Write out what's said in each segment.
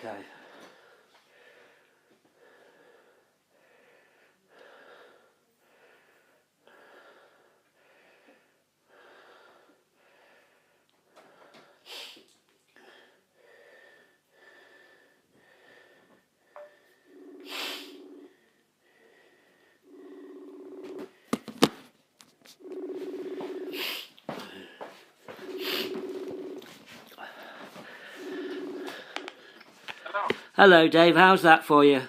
Okay. Hello. Hello, Dave. How's that for you? Okay.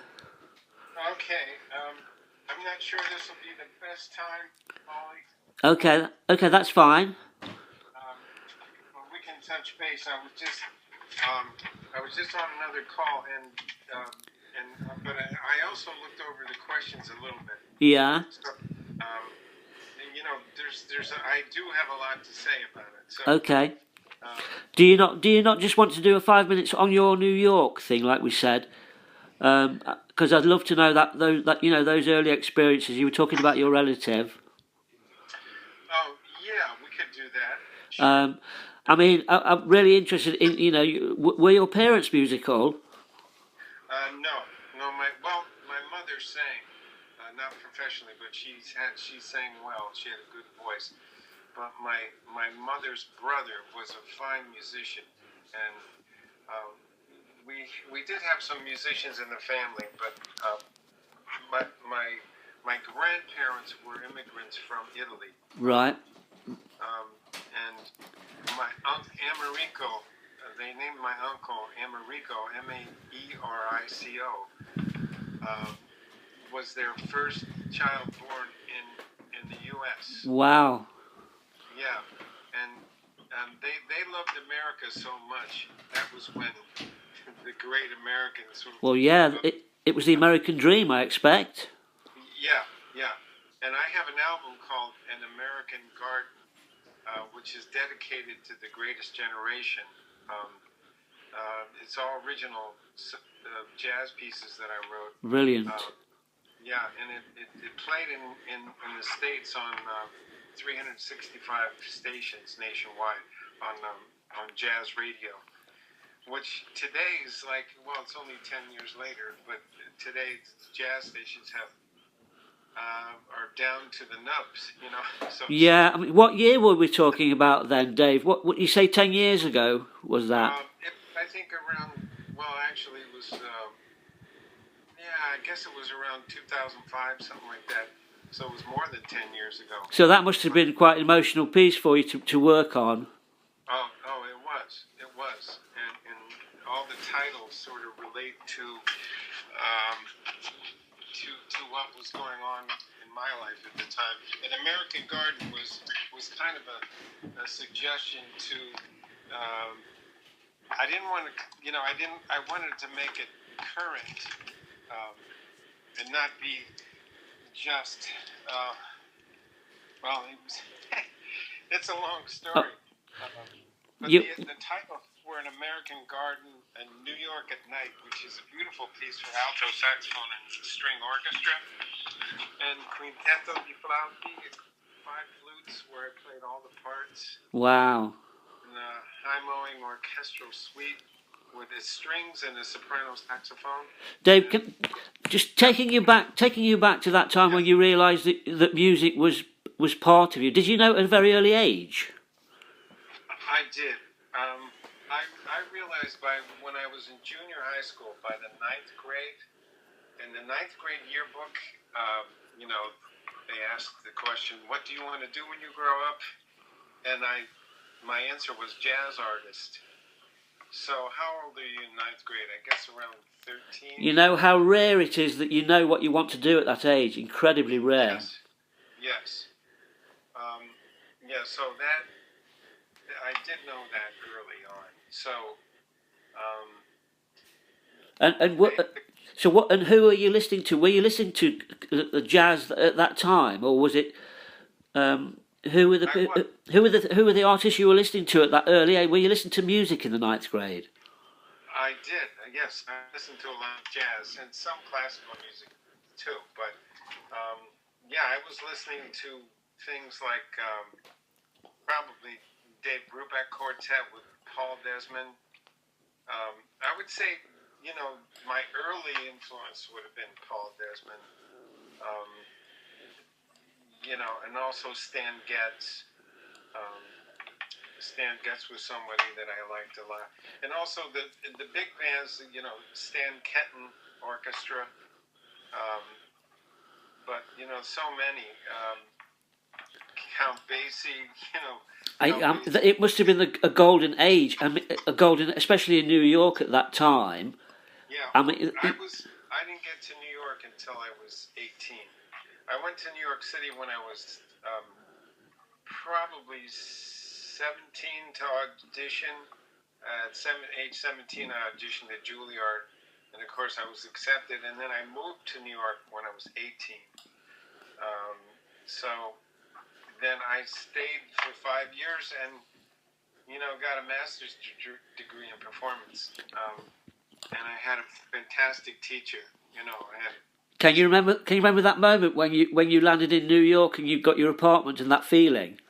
I'm not sure this will be the best time, Paulie. Okay, that's fine. But we can touch base. I was just on another call, but I also looked over the questions a little bit. Yeah. So, I do have a lot to say about it. So, Okay. Do you not just want to do a 5 minutes on your New York thing, like we said? Because I'd love to know those early experiences. You were talking about your relative. oh yeah, we could do that. Sure. I mean, I'm really interested in were your parents musical? No. My mother sang, not professionally, but she sang well. She had a good voice. But my mother's brother was a fine musician, and we did have some musicians in the family. But my grandparents were immigrants from Italy, Right. and my uncle Americo. They named my uncle Americo, Maerico, was their first child born in the U.S. Wow. Yeah, and they loved America so much. That was when the great Americans. Well, yeah, it was the American dream, I expect. Yeah. And I have an album called An American Garden, which is dedicated to the greatest generation. It's all original jazz pieces that I wrote. Brilliant. Yeah, and it played in the States on 365 stations nationwide on jazz radio, which today is like, well, it's only 10 years later, but today jazz stations are down to the nubs, So Yeah, I mean, what year were we talking about then, Dave? What you say 10 years ago was that? I think around, well, actually it was, I guess it was around 2005, something like that. So it was more than 10 years ago. So that must have been quite an emotional piece for you to work on. Oh, it was. And all the titles sort of relate to what was going on in my life at the time. An American Garden was kind of a suggestion to. I didn't want to, I wanted to make it current and not be just. It's a long story. But the title for An American Garden and New York at Night, which is a beautiful piece for alto saxophone and string orchestra, and Quinteto di Flauti, 5 flutes where I played all the parts. Wow. And a high-mowing orchestral suite with its strings and a soprano saxophone. Dave, just taking you back to that time when you realised that music was part of you. Did you know at a very early age? I did. I realized when I was in junior high school, by the 9th grade, in the 9th grade yearbook, they asked the question, "What do you want to do when you grow up?" And my answer was jazz artist. So how old are you in 9th grade? I guess around 13. You know how rare it is that you know what you want to do at that age. Incredibly rare. Yes. So that I did know that early on. So. And who are you listening to? Were you listening to the jazz at that time, or was it? Who were the artists you were listening to at that early age? Were you listening to music in the 9th grade? I did. Yes, I listened to a lot of jazz and some classical music too. But I was listening to things like probably Dave Brubeck Quartet with Paul Desmond. I would say my early influence would have been Paul Desmond, um, and also Stan Getz. Um, Stan Getz was somebody that I liked a lot, and also the big bands, Stan Kenton Orchestra, but so many. Count Basie, It must have been a golden age, especially in New York at that time. Yeah, I mean, I didn't get to New York until I was 18. I went to New York City when I was probably 17 to audition. At age 17, I auditioned at Juilliard, and of course I was accepted. And then I moved to New York when I was 18. So then I stayed for 5 years and, got a master's degree in performance. And I had a fantastic teacher. Can you remember that moment when you landed in New York and you got your apartment and that feeling?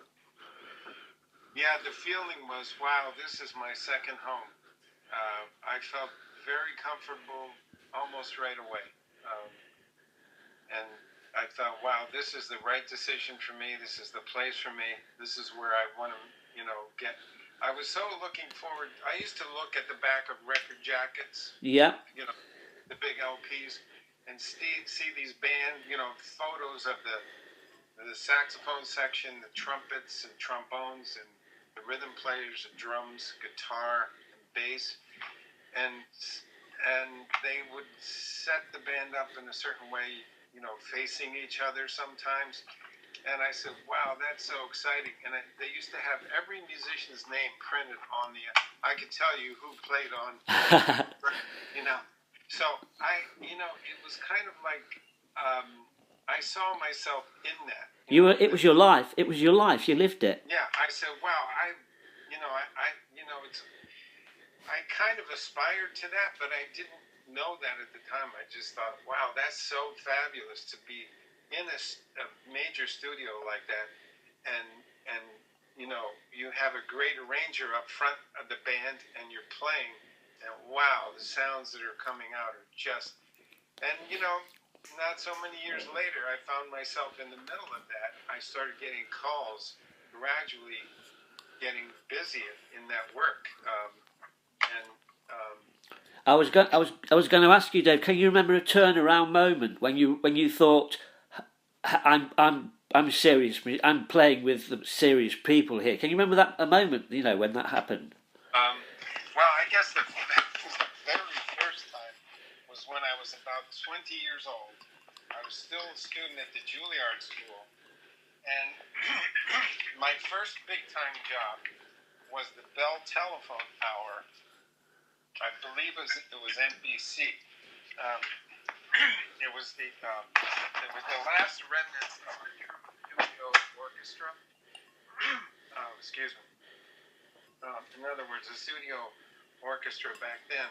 Yeah, the feeling was, wow, this is my second home. I felt very comfortable almost right away. And I thought, wow, this is the right decision for me. This is the place for me. This is where I want to, get. I was so looking forward. I used to look at the back of record jackets. Yeah. The big LPs, and see these band, photos of the saxophone section, the trumpets and trombones, and the rhythm players, the drums, guitar, and bass, and they would set the band up in a certain way, facing each other sometimes. And I said, wow, that's so exciting. And they used to have every musician's name printed on I could tell you who played on, So it was kind of like, I saw myself in that. It was your life. It was your life. You lived it. Yeah, I said, wow, I kind of aspired to that, but I didn't know that at the time. I just thought, wow, that's so fabulous to be in a major studio like that, and you have a great arranger up front of the band, and you're playing, and wow, the sounds that are coming out are just, and not so many years later, I found myself in the middle of that. I started getting calls, gradually getting busy in that work, I was going to ask you, Dave. Can you remember a turnaround moment when you thought, I'm serious. I'm playing with the serious people here. Can you remember a moment? When that happened. Well, I guess the very first time was when I was about 20 years old. I was still a student at the Juilliard School, and my first big-time job was the Bell Telephone Hour. I believe it was NBC. It was the last remnants of a studio orchestra. Excuse me. In other words, a studio orchestra back then.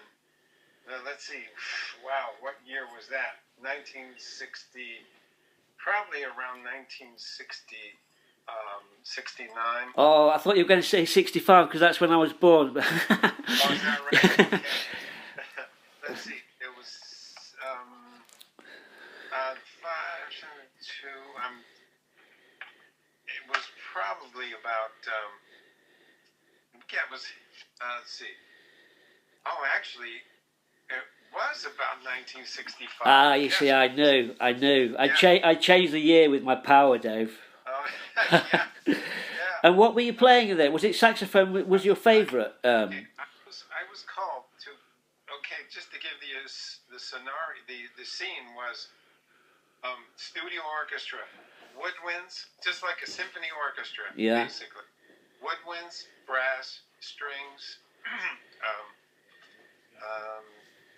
Let's see. Wow, what year was that? 1960. Probably around 1960. 69. Oh, I thought you were going to say 65 because that's when I was born. Oh, is that right? Okay. Let's see. It was 5, 2. It was probably about. It was. Let's see. Oh, actually, it was about 1965. Ah, you see, I knew. Yeah. I changed the year with my power, Dave. Oh, yeah. And what were you playing there? Was it saxophone? Was your favourite? I was called to. Okay, just to give the scenario, the scene was studio orchestra, woodwinds, just like a symphony orchestra, basically. Woodwinds, brass, strings,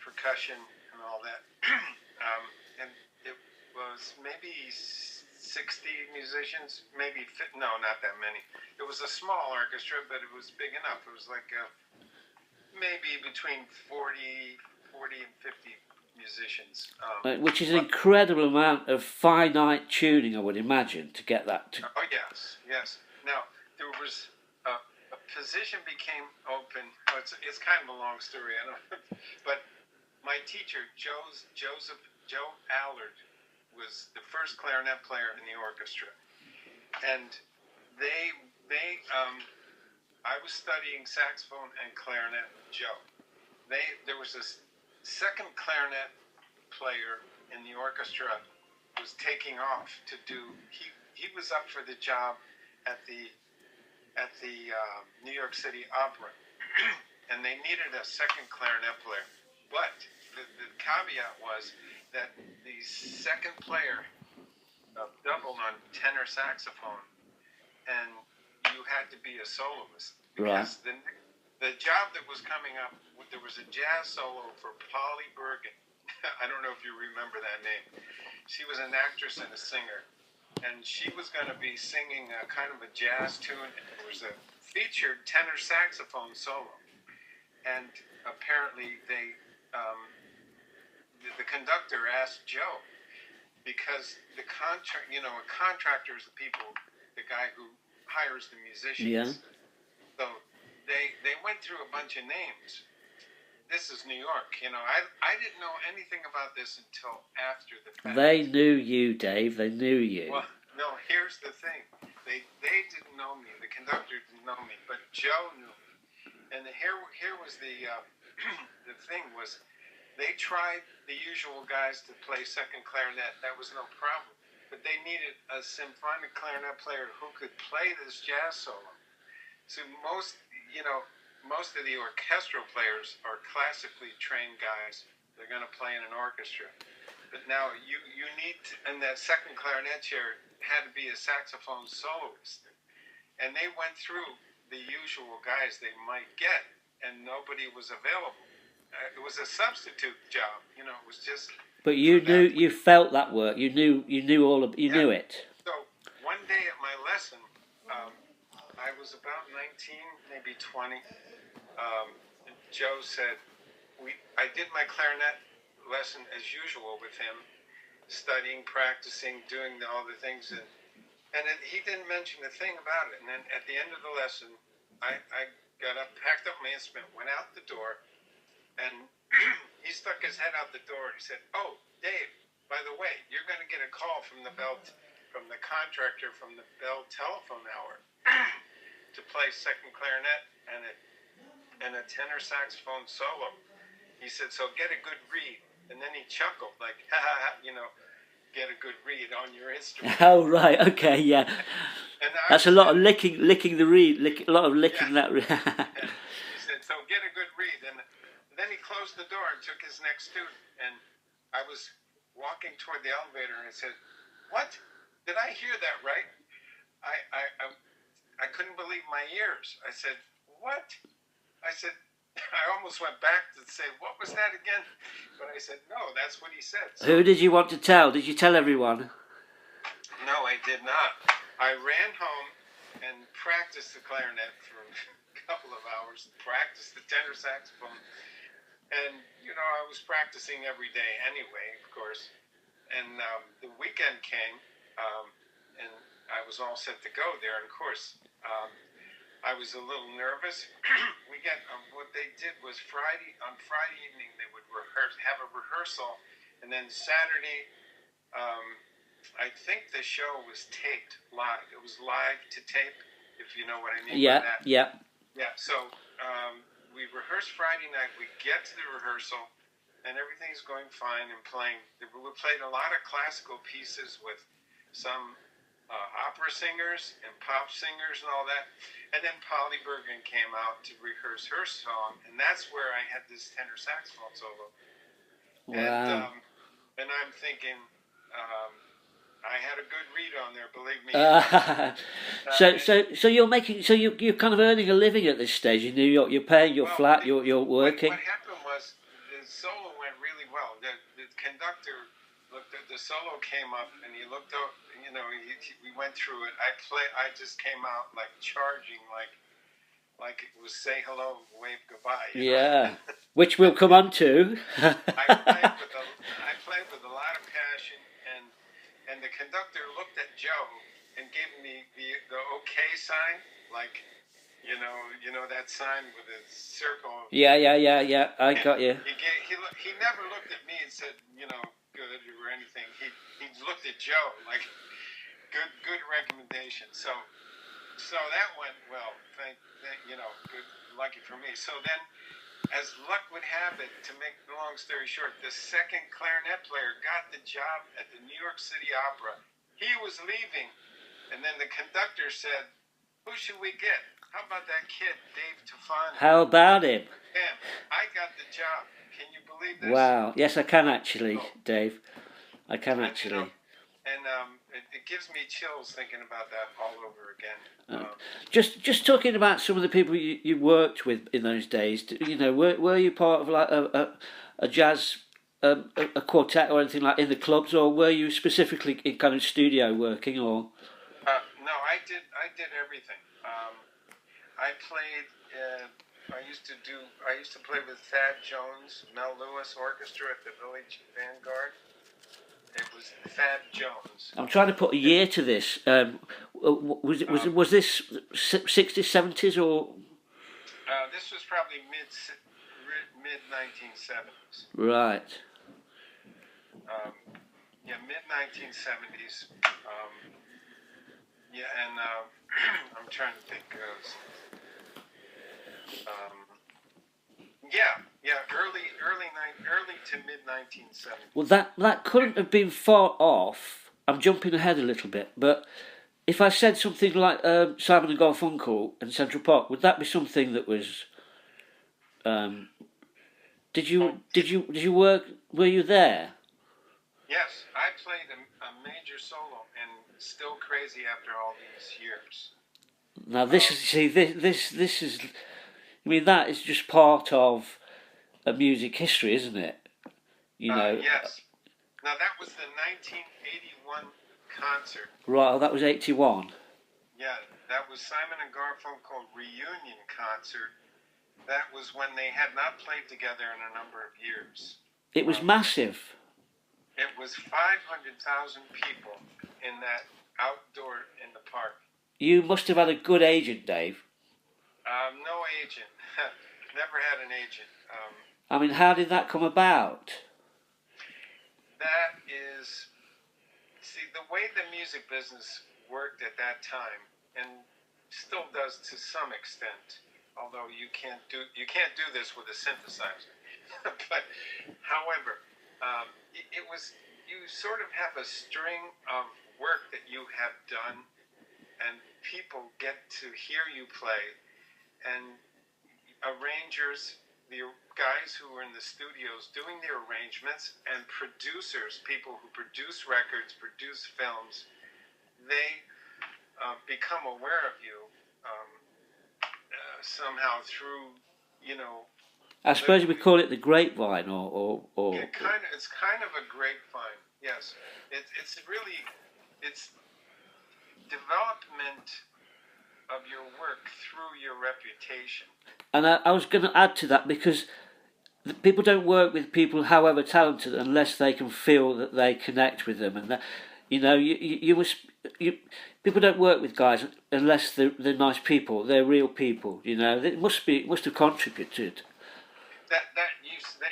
percussion, and all that. And it was maybe 60 musicians, no, not that many. It was a small orchestra, but it was big enough. It was like maybe between 40 and 50 musicians. Which is an incredible amount of finite tuning, I would imagine, to get that. Oh, yes. Now, there was a position became open. Oh, it's kind of a long story, I don't know. But my teacher, Joe Allard, was the first clarinet player in the orchestra, and I was studying saxophone and clarinet with Joe. There was a second clarinet player in the orchestra was taking off to do. He was up for the job at the New York City Opera, and they needed a second clarinet player. But the caveat was that the second player doubled on tenor saxophone, and you had to be a soloist. Because the job that was coming up, there was a jazz solo for Polly Bergen. I don't know if you remember that name. She was an actress and a singer, and she was going to be singing a kind of a jazz tune. And there was a featured tenor saxophone solo, and apparently the conductor asked Joe, because a contractor is the guy who hires the musicians. Yeah. So they went through a bunch of names. This is New York, I didn't know anything about this until after the fact. They knew you, Dave. They knew you. Well, no, here's the thing. They didn't know me. The conductor didn't know me, but Joe knew me. And here was the the thing was, they tried the usual guys to play second clarinet. That was no problem. But they needed a symphonic clarinet player who could play this jazz solo. So most of the orchestral players are classically trained guys. They're going to play in an orchestra. But now you need to, and that second clarinet chair had to be a saxophone soloist. And they went through the usual guys they might get, and nobody was available. It was a substitute job, it was just. But you knew, you felt that work. You knew knew it. So one day at my lesson, I was about 19, maybe 20. Joe said, I did my clarinet lesson as usual with him, studying, practicing, doing all the things, he didn't mention a thing about it. And then at the end of the lesson, I got up, packed up my instrument, went out the door, and he stuck his head out the door and he said, "Oh, Dave, by the way, you're going to get a call from the contractor from the Bell telephone hour to play second clarinet and a tenor saxophone solo." He said, "So get a good read." And then he chuckled like, "Ha ha ha, get a good read on your instrument." Oh right, okay, yeah. That's a lot of licking the reed, a lot of licking that reed. He said, "So get a good read." And then he closed the door and took his next student. And I was walking toward the elevator and I said, "What? Did I hear that right?" I couldn't believe my ears. I said, "What?" I said, I almost went back to say, "What was that again?" But I said, "No, that's what he said." So, who did you want to tell? Did you tell everyone? No, I did not. I ran home and practiced the clarinet for a couple of hours, practiced the tenor saxophone. And, I was practicing every day anyway, of course. And the weekend came, and I was all set to go there. And, of course, I was a little nervous. What they did was on Friday evening, they would have a rehearsal. And then Saturday, I think the show was taped live. It was live to tape, if you know what I mean by that. Yeah. Yeah, so we rehearsed Friday night. We get to the rehearsal, and everything's going fine and playing. We played a lot of classical pieces with some opera singers and pop singers and all that. And then Polly Bergen came out to rehearse her song, and that's where I had this tenor saxophone solo. Wow. And I'm thinking, I had a good read on there, believe me. So you're kind of earning a living at this stage in New York. You're paying your flat. You're working. What happened was the solo went really well. The conductor looked at the solo, came up, and he looked up. We went through it. I just came out like charging, like it was say hello, wave goodbye. Yeah, which we'll come on to. I played with a lot of passion, and the conductor looked at Joe and gave me the okay sign, like You know that sign with a circle. Yeah. I got you. He never looked at me and said, good or anything. He looked at Joe like, good recommendation. So that went well. Thank good, lucky for me. So then, as luck would have it, to make the long story short, the second clarinet player got the job at the New York City Opera. He was leaving, and then the conductor said, "Who should we get? How about that kid, Dave Tofani?" How about him? Damn, I got the job. Can you believe this? Wow. Yes, I can actually, Dave. I can actually. It gives me chills thinking about that all over again. Just talking about some of the people you worked with in those days. Were you part of like a jazz a quartet or anything like in the clubs, or were you specifically in kind of studio working? Or no, I did everything. I played. I used to play with Thad Jones, Mel Lewis Orchestra at the Village Vanguard. It was Thad Jones. I'm trying to put a year to this. Was this 60s, 70s, or? This was probably mid 1970s. Right. Mid 1970s. And I'm trying to think. Early to mid 1970s. Well, that couldn't have been far off. I'm jumping ahead a little bit, but if I said something like Simon and Garfunkel and Central Park, would that be something that was? Did you work? Were you there? Yes, I played a major solo, and still crazy after all these years. Now this is. I mean, that is just part of a music history, isn't it? Yes. Now that was the 1981 concert. Right, well, that was 81. Yeah, that was Simon and Garfunkel reunion concert. That was when they had not played together in a number of years. It was massive. It was 500,000 people in that outdoor in the park. You must have had a good agent, Dave. No agent. Never had an agent. I mean, how did that come about? That is, see, the way the music business worked at that time, and still does to some extent, although you can't do this with a synthesizer. But, however, it was, you sort of have a string of work that you have done, and people get to hear you play, and arrangers, the guys who were in the studios doing the arrangements, and producers, people who produce records, produce films, they become aware of you somehow through, I suppose we call it the grapevine, or. Yeah, it's kind of a grapevine. Yes, it's development of your work through your reputation. And I was going to add to that, because people don't work with people, however talented, unless they can feel that they connect with them, and that people don't work with guys unless they're nice people, they're real people. It must have contributed. That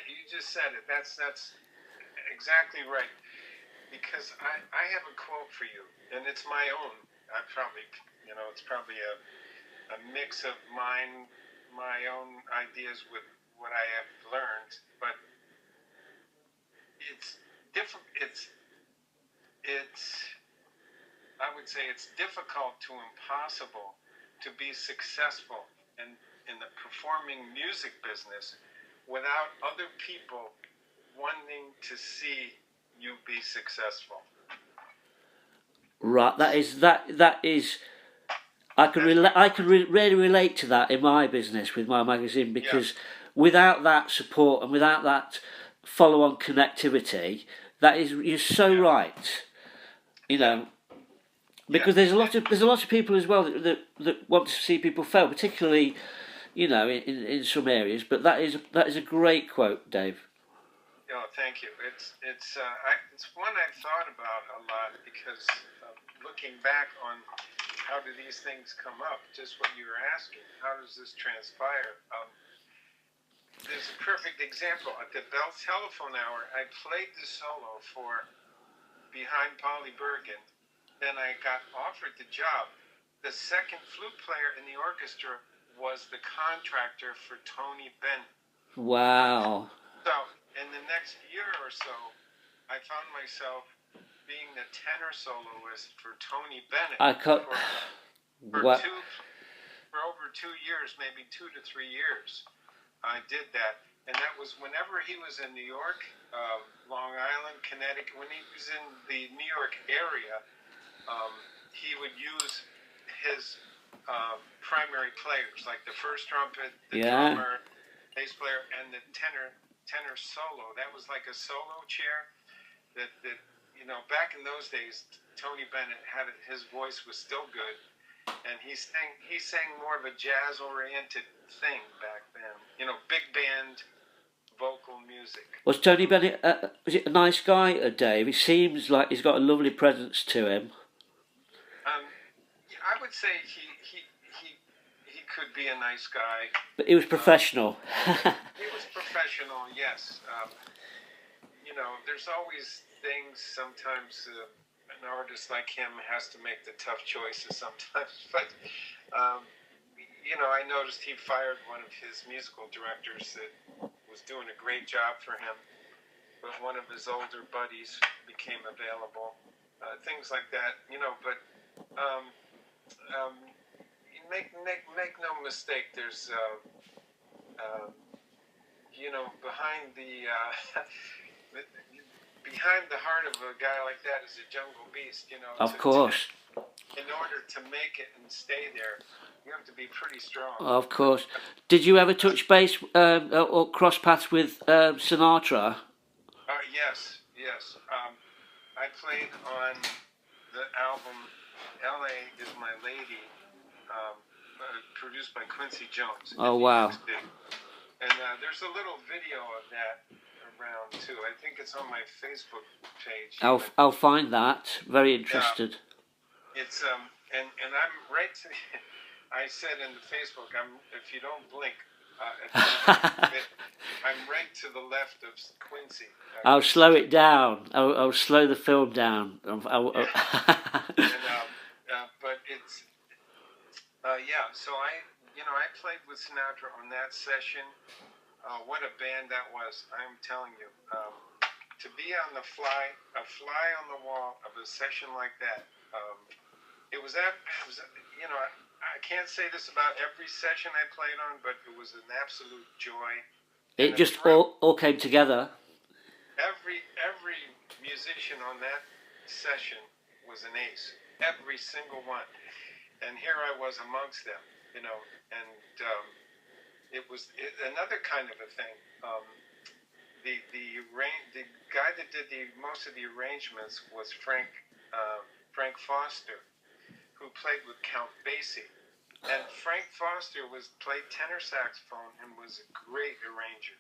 you just said it. That's exactly right. Because I have a quote for you, and it's my own. I probably it's probably a mix of my own ideas with what I have learned, but it's different. I would say it's difficult to impossible to be successful in the performing music business without other people wanting to see you be successful. Right, that is. I can really relate to that in my business with my magazine, because without that support and without that follow-on connectivity, you're so right. Because there's a lot of people as well that want to see people fail, particularly, in some areas. But that is a great quote, Dave. Oh, thank you. It's one I've thought about a lot, because looking back on how do these things come up? Just what you were asking. How does this transpire? There's a perfect example. At the Bell Telephone Hour, I played the solo for Behind Polly Bergen. Then I got offered the job. The second flute player in the orchestra was the contractor for Tony Bennett. Wow. So, in the next year or so, I found myself being the tenor soloist for Tony Bennett for over 2 years, maybe 2 to 3 years. I did that, and that was whenever he was in New York, Long Island, Connecticut. When he was in the New York area, he would use his primary players, like the first trumpet, the drummer, bass player, and the tenor solo. That was like a solo chair. That back in those days, Tony Bennett his voice was still good. And he sang more of a jazz-oriented thing back then. Big band vocal music. Was Tony Bennett was it a nice guy, Dave? He seems like he's got a lovely presence to him. I would say he could be a nice guy. But he was professional. He was professional, yes. There's always things sometimes... an artist like him has to make the tough choices sometimes, but I noticed he fired one of his musical directors that was doing a great job for him, but one of his older buddies became available, things like that, but make no mistake, there's behind the behind the heart of a guy like that is a jungle beast, Of course. In order to make it and stay there, you have to be pretty strong. Of course. Did you ever touch base or cross paths with Sinatra? Yes. I played on the album L.A. is My Lady, produced by Quincy Jones. Oh, wow. And there's a little video of that around too. I think it's on my Facebook page. I'll find that. Very interested. It's and I'm right to. I said in the Facebook, if you don't blink, I'm right to the left of Quincy. I'll slow it down. I'll slow the film down. But it's So I played with Sinatra on that session. What a band that was! I'm telling you, to be on a fly on the wall of a session like that. I can't say this about every session I played on, but it was an absolute joy. It just all came together. Every musician on that session was an ace. Every single one. And here I was amongst them, and it was another kind of a thing. The guy that did most of the arrangements was Frank Foster, who played with Count Basie. And Frank Foster played tenor saxophone and was a great arranger.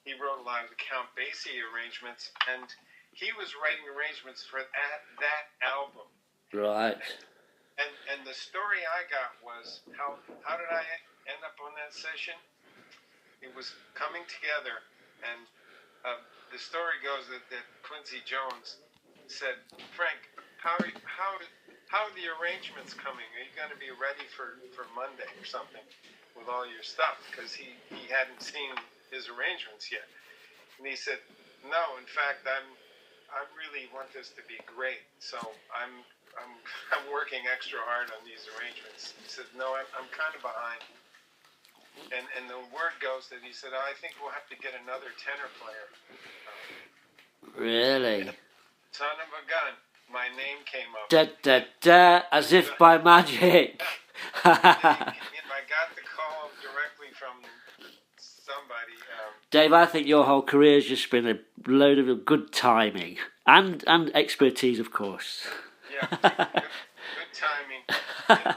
He wrote a lot of the Count Basie arrangements, and he was writing arrangements for that album. Right. And the story I got was how did I end up on that session? It was coming together, and the story goes that Quincy Jones said, Frank, how are the arrangements coming? Are you going to be ready for Monday or something with all your stuff? Because he hadn't seen his arrangements yet. And he said, no, in fact, I really want this to be great. So I'm working extra hard on these arrangements. He said, no, I'm kind of behind. And the word goes that he said, I think we'll have to get another tenor player. Really? Son of a gun. My name came up. As if by magic. I got the call directly from somebody. Dave, I think your whole career has just been a load of good timing and expertise, of course. Yeah, good timing. And,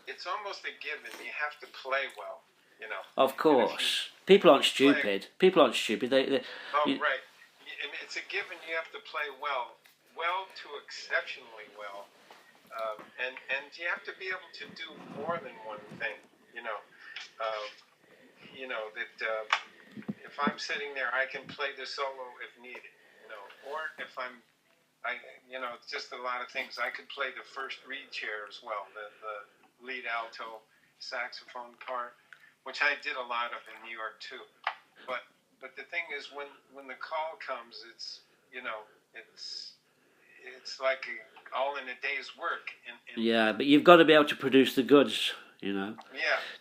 it's almost a given. You have to play well, Of course. People aren't stupid. People aren't stupid. Right. It's a given you have to play well. well to exceptionally well. And you have to be able to do more than one thing. Um, that if I'm sitting there, I can play the solo if needed. Or if just a lot of things. I could play the first reed chair as well, the lead alto saxophone part, which I did a lot of in New York too. But the thing is, when the call comes, it's like all in a day's work. Yeah, but you've got to be able to produce the goods. Yeah.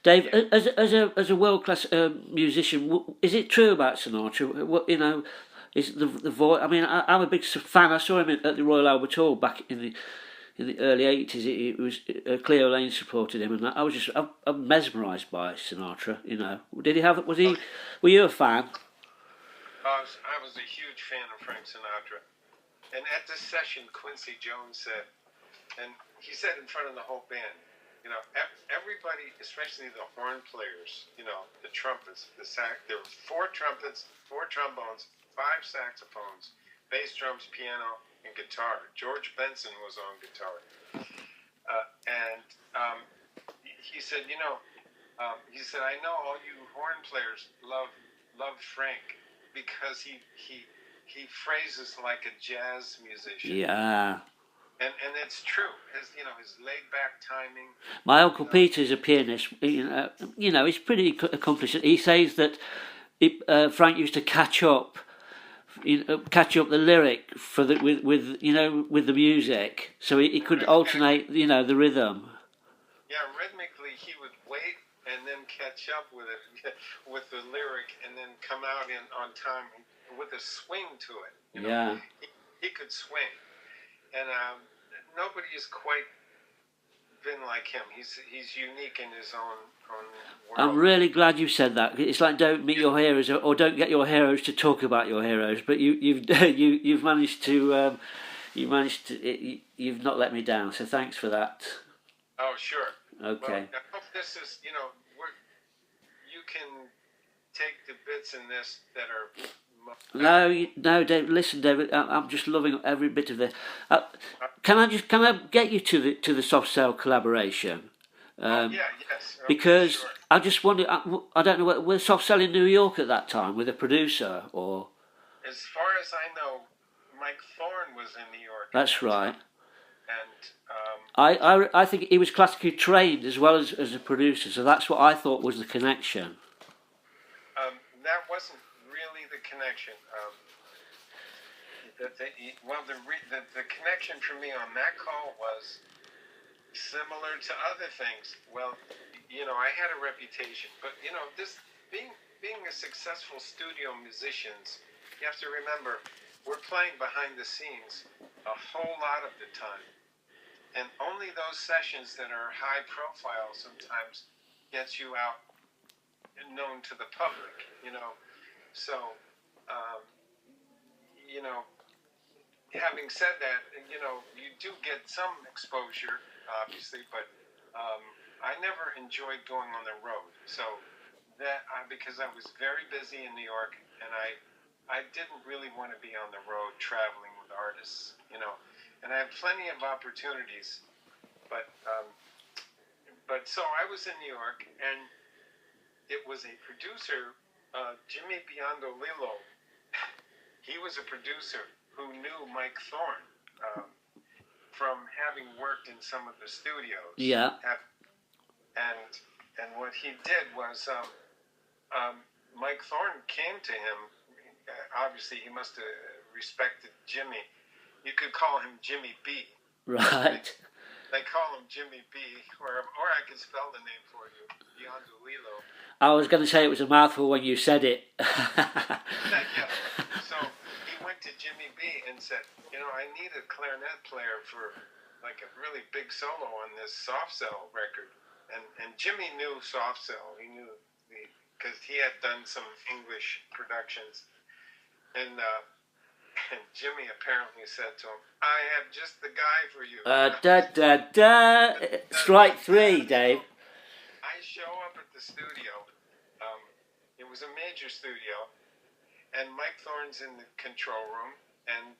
Dave, yeah. as a world class musician, is it true about Sinatra? What is the voice? I mean, I'm a big fan. I saw him at the Royal Albert Hall back in the early '80s. It was Cleo Lane supported him, and I'm mesmerised by Sinatra. Did he have? Was he? Were you a fan? I was a huge fan of Frank Sinatra, and at this session, Quincy Jones said, and he said in front of the whole band. Everybody, especially the horn players, the trumpets, there were 4 trumpets, 4 trombones, 5 saxophones, bass drums, piano, and guitar. George Benson was on guitar. And he said, I know all you horn players love Frank because he phrases like a jazz musician. Yeah. And it's true. His laid back timing. My uncle Peter's a pianist. He's pretty accomplished. He says that Frank used to catch up the lyric with the music, so he could alternate the rhythm. Yeah, rhythmically he would wait and then catch up with it with the lyric, and then come out on time with a swing to it. Yeah. He could swing. And nobody has quite been like him. He's unique in his own world. I'm really glad you said that. It's like don't meet your heroes or don't get your heroes to talk about your heroes. But you've managed to you've not let me down. So thanks for that. Oh sure. Okay. Well, I hope this is you can take the bits in this that are. No, David. Listen, David. I'm just loving every bit of this. Can I get you to the Soft Cell collaboration? Yes. Okay, because sure. I just wonder. I don't know. Were Soft Cell in New York at that time with a producer or? As far as I know, Mike Thorne was in New York. That's right. And I think he was classically trained as well as a producer, so that's what I thought was the connection. That wasn't really the connection. The connection for me on that call was similar to other things. Well, I had a reputation, but this being a successful studio musicians, you have to remember we're playing behind the scenes a whole lot of the time, and only those sessions that are high profile sometimes gets you out and known to the public. So. Having said that, you do get some exposure, obviously, but I never enjoyed going on the road. So because I was very busy in New York, and I didn't really want to be on the road traveling with artists, and I had plenty of opportunities, but so I was in New York, and it was a producer, Jimmy Biondo Lillo. He was a producer who knew Mike Thorne from having worked in some of the studios. Yeah. And what he did was Mike Thorne came to him. Obviously, he must have respected Jimmy. You could call him Jimmy B. Right. They call him Jimmy B. Or I could spell the name for you, Biondo Lillo. I was going to say it was a mouthful when you said it. Yeah. So he went to Jimmy B and said, I need a clarinet player for like a really big solo on this Soft Cell record. And Jimmy knew Soft Cell. He knew because he had done some English productions. And Jimmy apparently said to him, I have just the guy for you. Strike 3, Dave. I show up at the studio. It was a major studio, and Mike Thorne's in the control room, and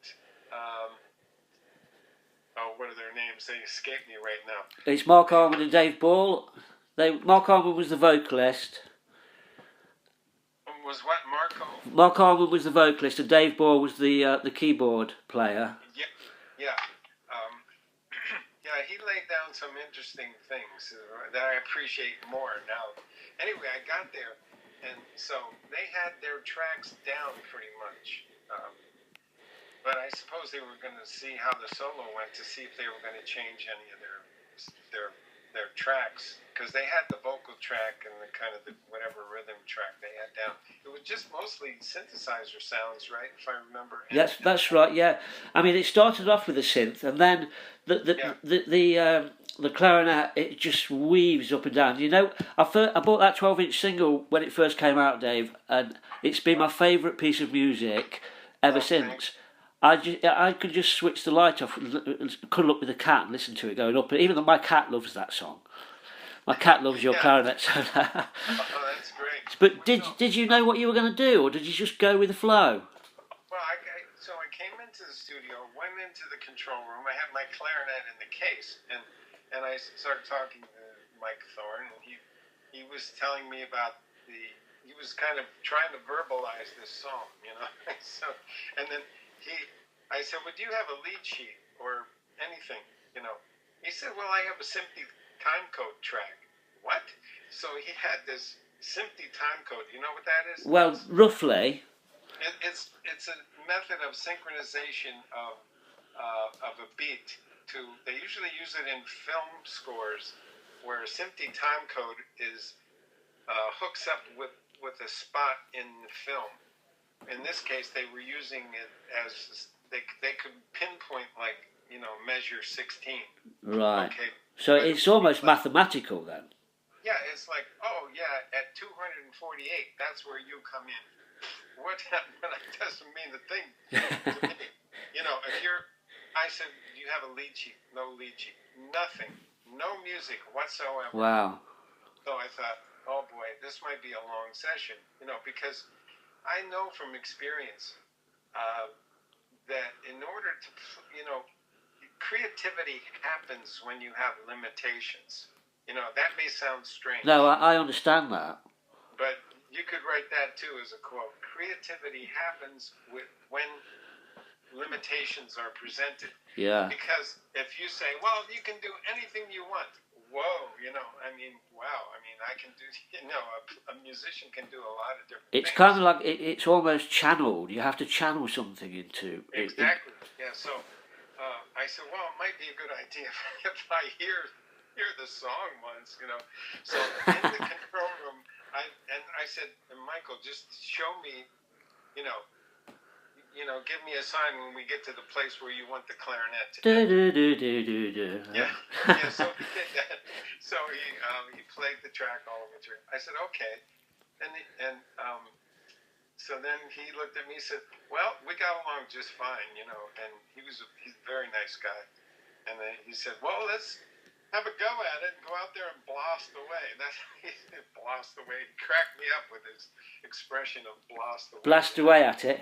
oh, what are their names? They escape me right now. It's Mark Armand and Dave Ball. Mark Armand was the vocalist. Was what Marco? Mark Armand was the vocalist, and Dave Ball was the keyboard player. Yeah, yeah. Yeah, he laid down some interesting things that I appreciate more now. Anyway, I got there, and so they had their tracks down pretty much. But I suppose they were going to see how the solo went to see if they were going to change any of their tracks, because they had the vocal track and the kind of the whatever rhythm track they had down. It was just mostly synthesizer sounds, right? If I remember. Yes, that's right. Yeah, I mean, it started off with a synth, and then the clarinet, it just weaves up and down. You know, I bought that 12-inch single when it first came out, Dave, and it's been my favourite piece of music ever since. I could just switch the light off, cuddle up with the cat and listen to it going up. Even though my cat loves that song. My cat loves your clarinet. So oh, that's great. But did you know what you were going to do, or did you just go with the flow? Well, so I came into the studio, went into the control room. I had my clarinet in the case, and I started talking to Mike Thorne, and he was telling me about he was kind of trying to verbalize this song, you know. So, and then I said, would you have a lead sheet or anything, you know? He said, well, I have a SMPTE timecode track. What? So he had this SMPTE timecode. You know what that is? Well, roughly. It's a method of synchronization of a beat. They usually use it in film scores, where a SMPTE timecode is hooks up with a spot in the film. In this case, they were using it as they could pinpoint, like, you know, measure 16. Right. Okay. So it's almost mathematical then. Yeah, it's like, oh yeah, at 248, that's where you come in. What happened? That doesn't mean a thing to me. You know, I said, do you have a lead sheet? No lead sheet. Nothing. No music whatsoever. Wow. So I thought, oh boy, this might be a long session. You know, because I know from experience that in order to, you know, creativity happens when you have limitations. You know, that may sound strange. No, I understand that. But you could write that too as a quote. Creativity happens when limitations are presented. Yeah. Because if you say, well, you can do anything you want. Whoa, you know, I mean, wow. I mean, I can do, you know, a musician can do a lot of different things. It's kind of like, it's almost channeled. You have to channel something into it. Exactly. Yeah, so I said, well, it might be a good idea if I hear the song once, you know. So in the control room, I said, Michael, just show me, you know, give me a sign when we get to the place where you want the clarinet to do. Yeah. So he did that. So he played the track all the way through. I said, okay, and so then he looked at me and said, well, we got along just fine, you know. And he's a very nice guy. And then he said, well, let's have a go at it and go out there and blast away. That's he blast away. He cracked me up with his expression of blast away. Blast away at it.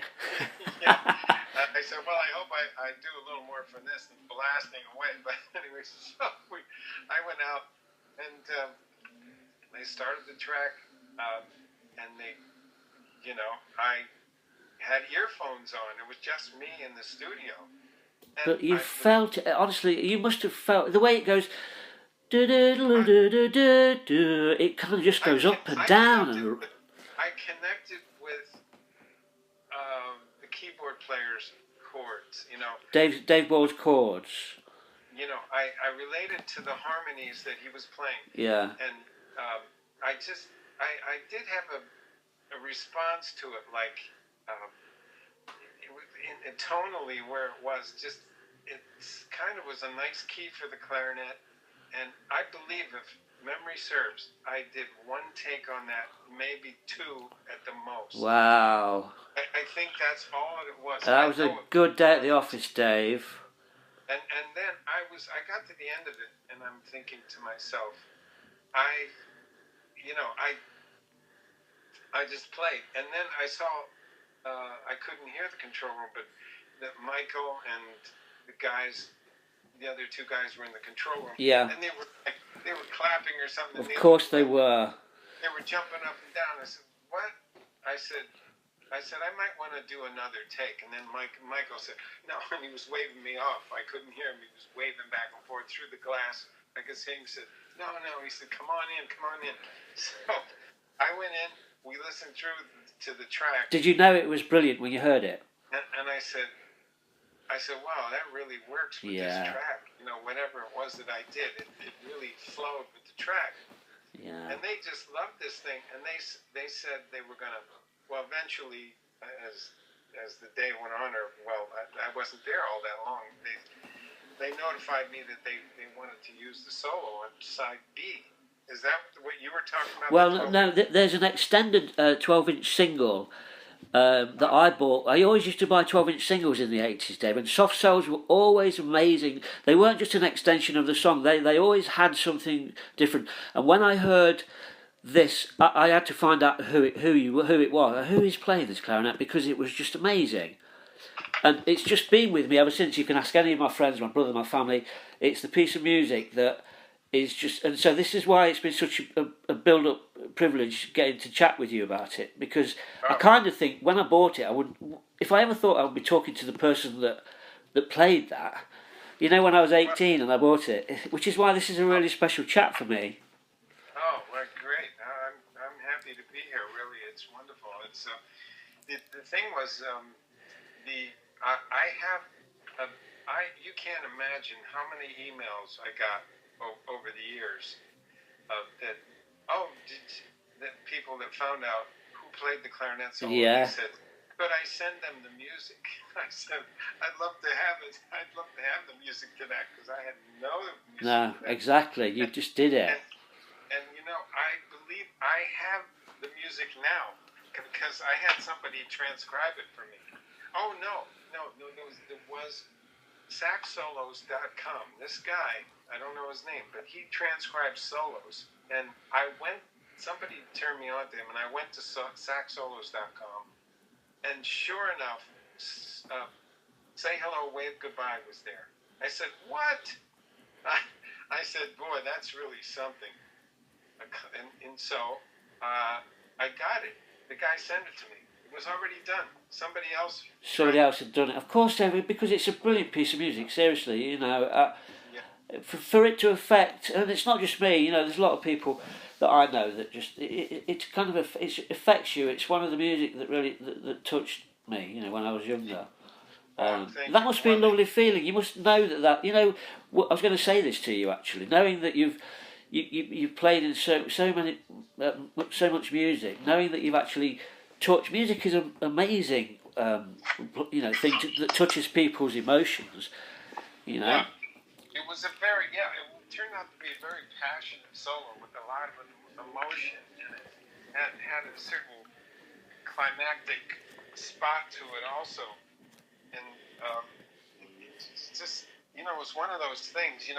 Yeah. I said, well, I hope I do a little more from this than blasting away. But anyway, so I went out and they started the track, and they, you know, I had earphones on. It was just me in the studio. And but you felt it, honestly, you must have felt the way it goes. It kind of just goes up and down. I connected with the keyboard player's chords, you know. Dave Ball's chords. You know, I related to the harmonies that he was playing. Yeah. And I did have a response to it, like tonally where it was just, it kind of was a nice key for the clarinet. And I believe, if memory serves, I did one take on that, maybe two at the most. Wow. I think that's all it was. That was a good day at the office, Dave. And then I got to the end of it, and I'm thinking to myself, I just played. And then I saw, I couldn't hear the control room, but that Michael and the guys the other two guys were in the control room. Yeah. And they were clapping or something. Of course they were. They were jumping up and down. I said, "What?" I said, I might want to do another take. And then Michael said, "No," and he was waving me off. I couldn't hear him. He was waving back and forth through the glass. I could see him. He said, "No." He said, "Come on in, come on in." So I went in. We listened through to the track. Did you know it was brilliant when you heard it? And I said, "Wow, that really works with this track. You know, whatever it was that I did, it really flowed with the track." Yeah. And they just loved this thing. And they said they were gonna. Well, eventually, as the day went on, I wasn't there all that long. They notified me that they wanted to use the solo on side B. Is that what you were talking about? Well, no, there's an extended 12-inch single that I bought. I always used to buy 12-inch singles in the 80s, Dave, and Soft Souls were always amazing. They weren't just an extension of the song. They always had something different. And when I heard this, I had to find out who it was, who is playing this clarinet, because it was just amazing. And it's just been with me ever since. You can ask any of my friends, my brother, my family. It's the piece of music that is just... And so this is why it's been such a build-up privilege getting to chat with you about it, because I kind of think when I bought it, if I ever thought I would be talking to the person that played that, you know, when I was 18 and I bought it, which is why this is a really special chat for me. Oh, well, great. I'm happy to be here, really. It's wonderful. It's the thing was, you can't imagine how many emails I got over the years that people that found out who played the clarinet solo. Yeah. They said, "Could I send them the music?" I said, "I'd love to have it. I'd love to have the music to that, because I had no music." No, exactly. You just did it. And you know, I believe I have the music now, because I had somebody transcribe it for me. Oh no, there was saxsolos.com. This guy, I don't know his name, but he transcribes solos. And somebody turned me on to him, and I went to saxsolos.com, and sure enough, Say Hello, Wave Goodbye was there. I said, "What?" I said, "Boy, that's really something." And so I got it. The guy sent it to me. It was already done. Somebody else had done it. Of course, David, because it's a brilliant piece of music. Seriously, you know, for it to affect, and it's not just me. You know, there's a lot of people that I know that just it kind of it affects you. It's one of the music that really that touched me. You know, when I was younger. That must be a lovely feeling. You must know that. You know, I was going to say this to you actually, knowing that you've played in so much music, knowing that you've actually touched. Music is an amazing, thing that touches people's emotions. You know. Yeah. It was it turned out to be a very passionate solo with a lot of emotion in it, and had a certain climactic spot to it also. And it's just, it was one of those things,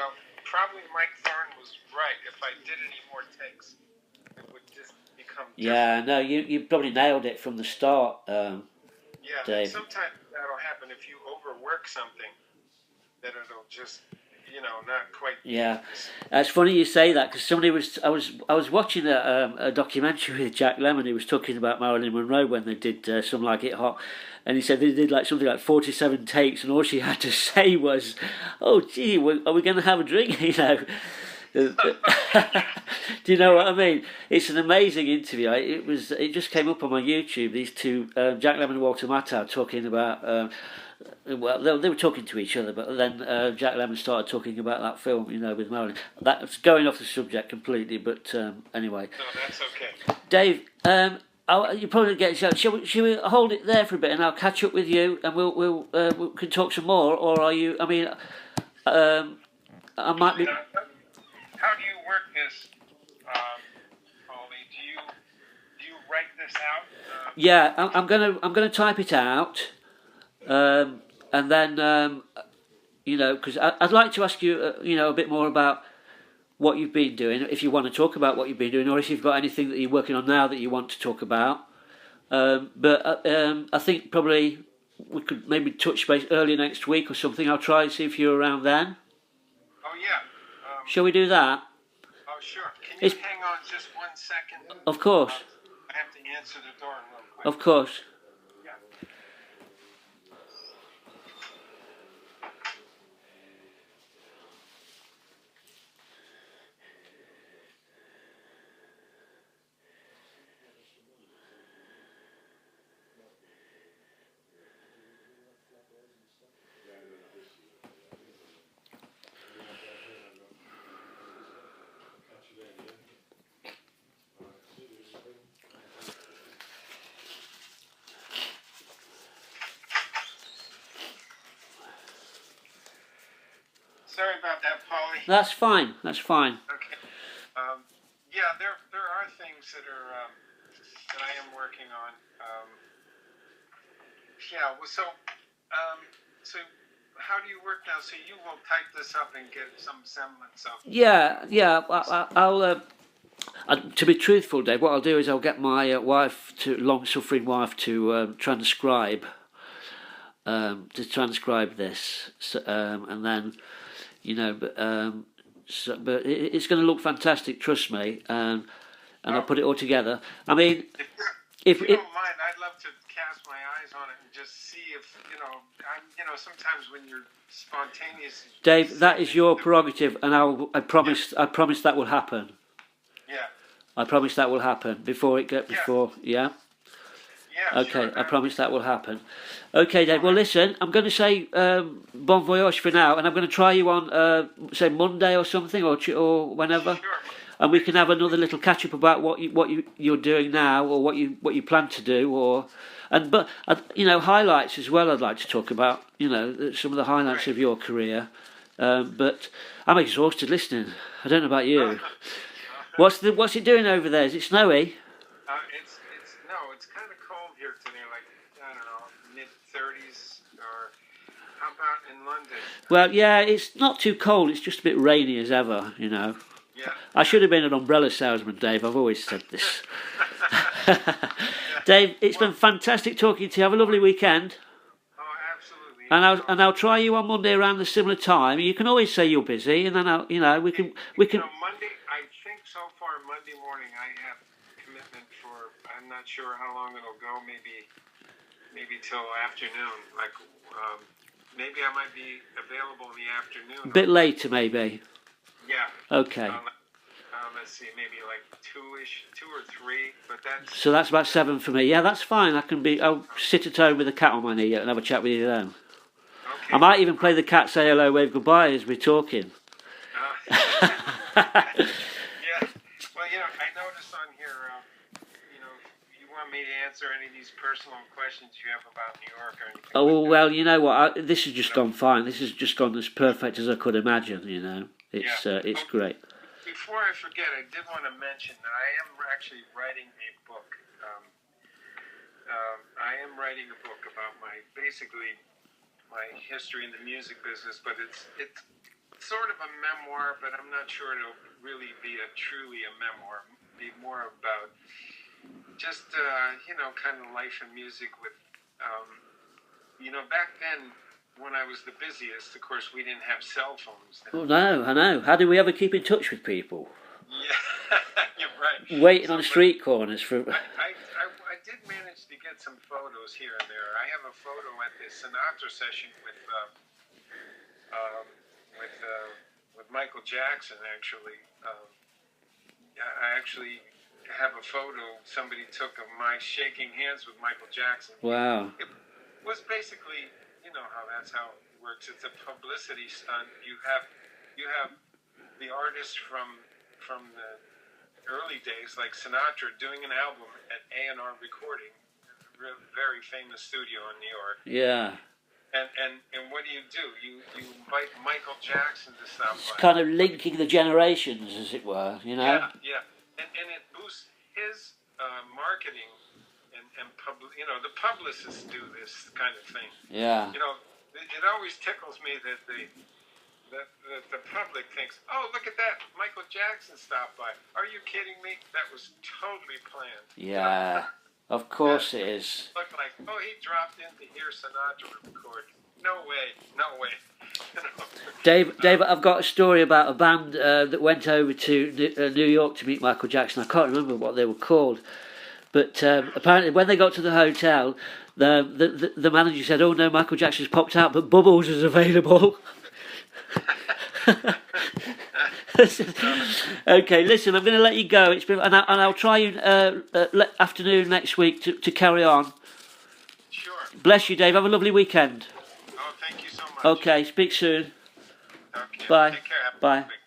probably Mike Thorne was right. If I did any more takes, it would just become different. Yeah, no, you probably nailed it from the start, Dave. Sometimes that'll happen if you overwork something, that it'll just, not quite... Yeah, it's funny you say that, because I was watching a documentary with Jack Lemmon. He was talking about Marilyn Monroe when they did Some Like It Hot, and he said they did something like 47 takes, and all she had to say was, "Oh gee, are we going to have a drink?" Do you know what I mean? It's an amazing interview. It just came up on my YouTube. These two, Jack Lemmon and Walter Matthau, talking about. Well, they were talking to each other, but then Jack Lemmon started talking about that film, with Marilyn. That's going off the subject completely, but anyway. No, that's okay. Dave, you probably get. Shall we hold it there for a bit, and I'll catch up with you, and we can talk some more, or are you? I mean, I might be. How do you work this, Paulie? Do you write this out? Yeah, I'm gonna type it out. And then, because I'd like to ask you, a bit more about what you've been doing, if you want to talk about what you've been doing, or if you've got anything that you're working on now that you want to talk about. But I think probably we could maybe touch base early next week or something. I'll try and see if you're around then. Yeah. Shall we do that? Oh, sure. Can you It's- hang on just 1 second? Of course. I have to answer the door real quick. Of course. Yeah. Sorry about that, Paulie. That's fine. That's fine. Okay. Yeah, there are things that are that I am working on. Yeah. Well, so how do you work now? So you will type this up and get some semblance of. Yeah, yeah. I'll. To be truthful, Dave, what I'll do is I'll get my long-suffering wife, to transcribe this, so, and then, but it's going to look fantastic. Trust me, and I'll put it all together. I mean, if you don't mind, I'd love to cast my eyes on it and just see if sometimes when you're spontaneous. Dave, that is your prerogative, and I promise that will happen. Yeah. I promise that will happen yeah. Yeah. Okay, sure. I promise that will happen. Okay, Dave. Well, listen, I'm going to say bon voyage for now, and I'm going to try you on say Monday or something, or whenever, Sure. and we can have another little catch up about what you're doing now, or what you plan to do, but highlights as well. I'd like to talk about some of the highlights of your career, but I'm exhausted listening. I don't know about you. What's it doing over there? Is it snowy? It's kind of cold here today, like I don't know, mid-30s, or how about in London? Well, yeah, it's not too cold. It's just a bit rainy as ever, Yeah. I should have been an umbrella salesman, Dave. I've always said this. Dave, it's been fantastic talking to you. Have a lovely weekend. Oh, absolutely. And I'll try you on Monday around the similar time. You can always say you're busy, and then we can. Monday, I think so far Monday morning I have commitment for. I'm not sure how long it'll go. Maybe till afternoon. Like maybe I might be available in the afternoon. A bit later, maybe. Yeah. Okay. Let's see, maybe like 2-ish, 2 or 3, but that's... So that's about 7 for me. Yeah, that's fine. I'll sit at home with a cat on my knee and have a chat with you then. Okay. I might even play the cat, say hello, wave goodbye as we're talking. Yeah. Well, I noticed on here, you want me to answer any of these personal questions you have about New York or anything. Oh, well, you know what? This has just gone fine. This has just gone as perfect as I could imagine, It's great. Before I forget, I did want to mention that I am actually writing a book. I am writing a book about my history in the music business, but it's sort of a memoir, but I'm not sure it'll really be truly a memoir. It'll be more about just kind of life and music with back then. When I was the busiest, of course, we didn't have cell phones then. Oh, no, I know. How do we ever keep in touch with people? Yeah, you're right. Waiting on street corners for... I did manage to get some photos here and there. I have a photo at the Sinatra session with Michael Jackson, actually. I actually have a photo somebody took of my shaking hands with Michael Jackson. Wow. It was basically... that's how it works. It's a publicity stunt. You have the artist from the early days, like Sinatra, doing an album at A&R Recording, a very famous studio in New York. Yeah. And what do? You invite Michael Jackson to stop by. It's kind of linking the generations, as it were, Yeah. And it boosts his marketing. And the publicists do this kind of thing. Yeah. It always tickles me that the public thinks, oh, look at that, Michael Jackson stopped by. Are you kidding me? That was totally planned. Yeah, of course it is. Look like, oh, he dropped in to hear Sinatra record. No way. You know? Dave, I've got a story about a band that went over to New York to meet Michael Jackson. I can't remember what they were called, but apparently when they got to the hotel, the manager said, "Oh no, Michael Jackson's popped out, but Bubbles is available." Okay, listen, I'm going to let you go. It's been, and I'll try you afternoon next week to carry on. Sure. Bless you, Dave. Have a lovely weekend. Oh, thank you so much. Okay, speak soon. Okay. Bye. Take care. Have a Bye. good week.